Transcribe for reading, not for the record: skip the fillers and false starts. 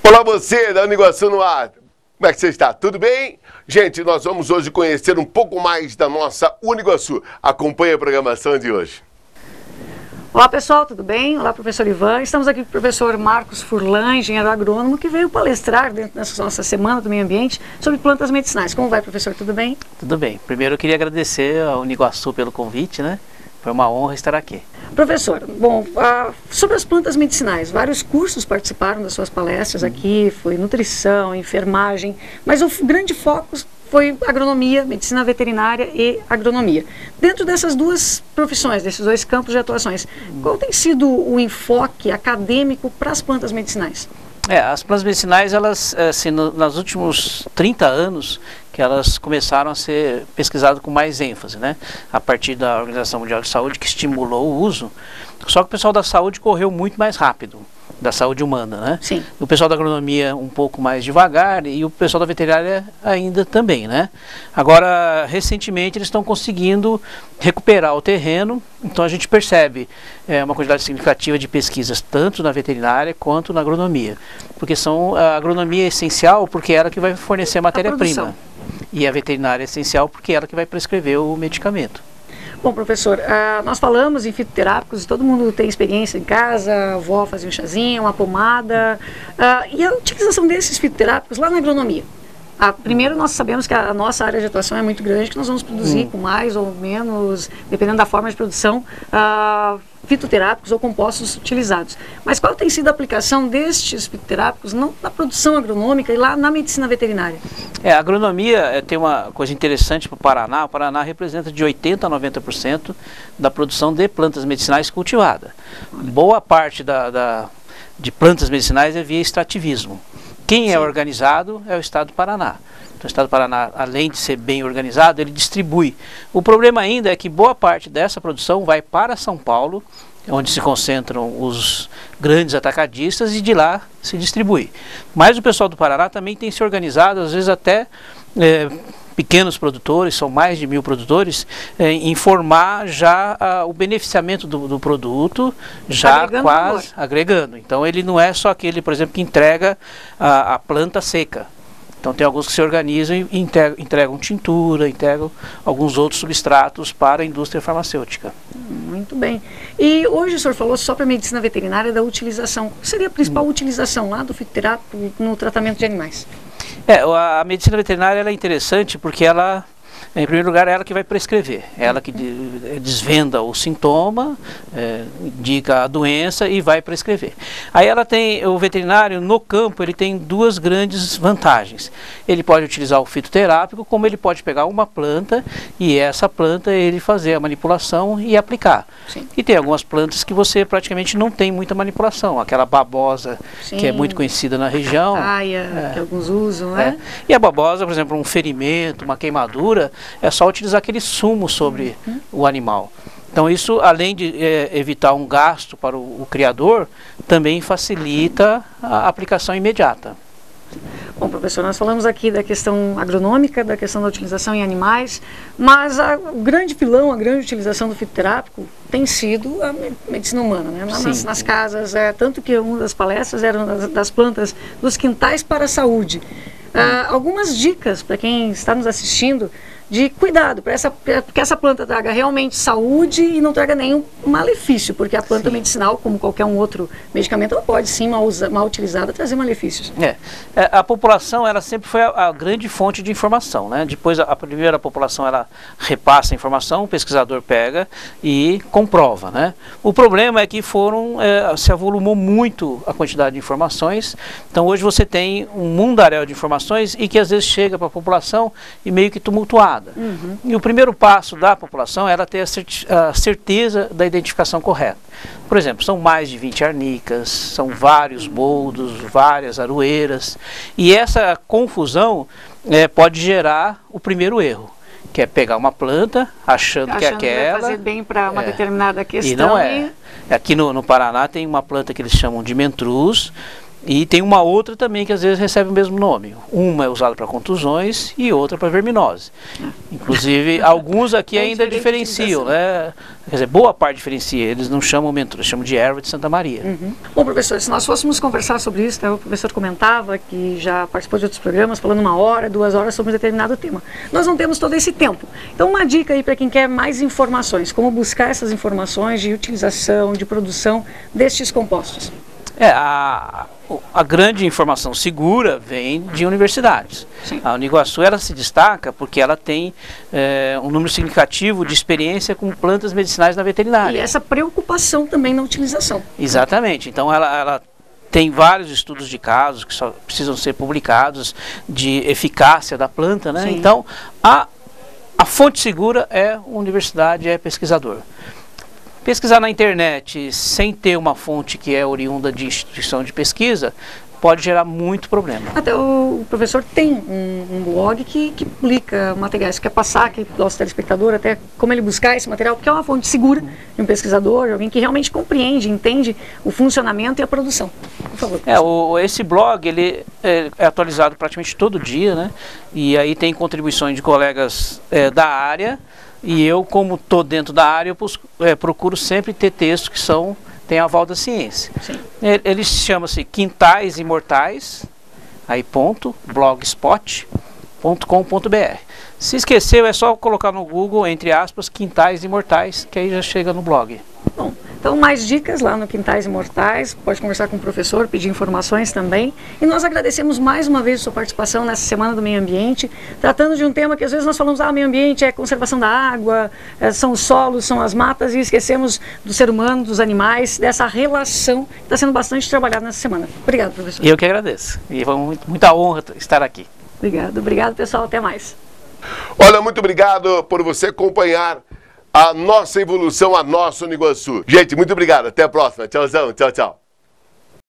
Olá você, da Uniguaçu no ar. Como é que você está? Tudo bem? Gente, nós vamos hoje conhecer um pouco mais da nossa Uniguaçu. Acompanhe a programação de hoje. Olá pessoal, tudo bem? Olá professor Ivan. Estamos aqui com o professor Marcos Furlan, engenheiro agrônomo, que veio palestrar dentro dessa nossa semana do meio ambiente sobre plantas medicinais. Como vai, professor? Tudo bem? Tudo bem. Primeiro eu queria agradecer ao Uniguaçu pelo convite, né? Foi uma honra estar aqui. Professor, bom, sobre as plantas medicinais, vários cursos participaram das suas palestras aqui, foi nutrição, enfermagem, mas o grande foco foi agronomia, medicina veterinária e agronomia. Dentro dessas duas profissões, desses dois campos de atuações, qual tem sido o enfoque acadêmico para as plantas medicinais? As plantas medicinais, elas, assim, nos últimos 30 anos, que elas começaram a ser pesquisadas com mais ênfase, né? A partir da Organização Mundial de Saúde, que estimulou o uso. Só que o pessoal da saúde correu muito mais rápido, da saúde humana, né? Sim. O pessoal da agronomia um pouco mais devagar e o pessoal da veterinária ainda também, né? Agora, recentemente, eles estão conseguindo recuperar o terreno, então a gente percebe uma quantidade significativa de pesquisas, tanto na veterinária quanto na agronomia. Porque a agronomia é essencial porque é ela que vai fornecer a matéria-prima. E a veterinária é essencial porque é ela que vai prescrever o medicamento. Bom, professor, nós falamos em fitoterápicos, todo mundo tem experiência em casa, a avó fazia um chazinho, uma pomada, e a utilização desses fitoterápicos lá na agronomia. Primeiro, nós sabemos que a nossa área de atuação é muito grande, que nós vamos produzir com mais ou menos, dependendo da forma de produção, fitoterápicos ou compostos utilizados. Mas qual tem sido a aplicação destes fitoterápicos na produção agronômica e lá na medicina veterinária? A agronomia tem uma coisa interessante para o Paraná. O Paraná representa de 80% a 90% da produção de plantas medicinais cultivada. Boa parte de plantas medicinais é via extrativismo. Quem é organizado é o Estado do Paraná. Então, o Estado do Paraná, além de ser bem organizado, ele distribui. O problema ainda é que boa parte dessa produção vai para São Paulo, onde se concentram os grandes atacadistas, e de lá se distribui. Mas o pessoal do Paraná também tem se organizado, às vezes até pequenos produtores, são mais de 1000 produtores, informar já o beneficiamento do produto, já quase agregando. Então ele não é só aquele, por exemplo, que entrega a planta seca. Então tem alguns que se organizam e entregam tintura, entregam alguns outros substratos para a indústria farmacêutica. Muito bem. E hoje o senhor falou só para a medicina veterinária da utilização. Qual seria a principal utilização lá do fitoterápico no tratamento de animais? A medicina veterinária ela é interessante porque ela, em primeiro lugar, é ela que vai prescrever, é ela que desvenda o sintoma, indica a doença e vai prescrever. Aí ela tem, o veterinário no campo, ele tem duas grandes vantagens. Ele pode utilizar o fitoterápico, como ele pode pegar uma planta e essa planta ele fazer a manipulação e aplicar. Sim. E tem algumas plantas que você praticamente não tem muita manipulação, aquela babosa, sim, que é muito conhecida na região. Que alguns usam, né? E a babosa, por exemplo, um ferimento, uma queimadura, é só utilizar aquele sumo sobre o animal. Então isso, além de evitar um gasto para o criador, também facilita a aplicação imediata. Bom, professor, nós falamos aqui da questão agronômica, da questão da utilização em animais, mas o grande vilão, a grande utilização do fitoterápico tem sido a medicina humana, né? Nas casas, tanto que uma das palestras era das plantas dos quintais para a saúde. Algumas dicas para quem está nos assistindo de cuidado, porque essa planta traga realmente saúde e não traga nenhum malefício, porque a planta medicinal, como qualquer um outro medicamento, ela pode sim, mal utilizada, trazer malefícios. A população, ela sempre foi a grande fonte de informação, né? Depois, primeiro a população, ela repassa a informação, o pesquisador pega e comprova, né? O problema é que se avolumou muito a quantidade de informações, então hoje você tem um mundaréu de informações e que às vezes chega para a população e meio que tumultuada. E o primeiro passo da população era ter a certeza da identificação correta. Por exemplo, são mais de 20 arnicas, são vários boldos, várias aroeiras, e essa confusão pode gerar o primeiro erro, que é pegar uma planta achando que é aquela, vai fazer bem para uma determinada questão. E não é. Aqui no Paraná tem uma planta que eles chamam de mentruz, E tem uma outra também que às vezes recebe o mesmo nome. Uma é usada para contusões e outra para verminose. Inclusive, alguns aqui ainda diferenciam, né? Quer dizer, boa parte diferencia. Eles não chamam mentura, eles chamam de erva de Santa Maria. Bom, professor, se nós fôssemos conversar sobre isso, né, o professor comentava que já participou de outros programas, falando 1 hora, 2 horas sobre um determinado tema. Nós não temos todo esse tempo. Então, uma dica aí para quem quer mais informações, como buscar essas informações de utilização, de produção destes compostos. A grande informação segura vem de universidades. Sim. A Uniguaçu ela se destaca porque ela tem um número significativo de experiência com plantas medicinais na veterinária. E essa preocupação também na utilização. Exatamente. Então ela tem vários estudos de casos que só precisam ser publicados de eficácia da planta, né? Sim. Então a fonte segura é universidade, é pesquisador. Pesquisar na internet sem ter uma fonte que é oriunda de instituição de pesquisa pode gerar muito problema. Até o professor tem um blog que publica materiais. Quer passar aqui para o nosso telespectador até como ele buscar esse material, porque é uma fonte segura de um pesquisador, de alguém que realmente compreende, entende o funcionamento e a produção. Por favor. Esse blog ele é atualizado praticamente todo dia, né? E aí tem contribuições de colegas da área. E eu, como estou dentro da área, eu procuro sempre ter textos que têm aval da ciência. Sim. Ele chama-se Quintais Imortais, aí blogspot.com.br. Se esqueceu, é só colocar no Google, entre aspas, Quintais Imortais, que aí já chega no blog. Bom, então mais dicas lá no Quintais Imortais, pode conversar com o professor, pedir informações também. E nós agradecemos mais uma vez a sua participação nessa Semana do Meio Ambiente, tratando de um tema que às vezes nós falamos, meio ambiente é conservação da água, são os solos, são as matas, e esquecemos do ser humano, dos animais, dessa relação que está sendo bastante trabalhada nessa semana. Obrigado, professor. Eu que agradeço. E foi muita honra estar aqui. Obrigado pessoal, até mais. Olha, muito obrigado por você acompanhar a nossa evolução, a nossa Uniguaçu. Gente, muito obrigado. Até a próxima. Tchauzão. Tchau, tchau.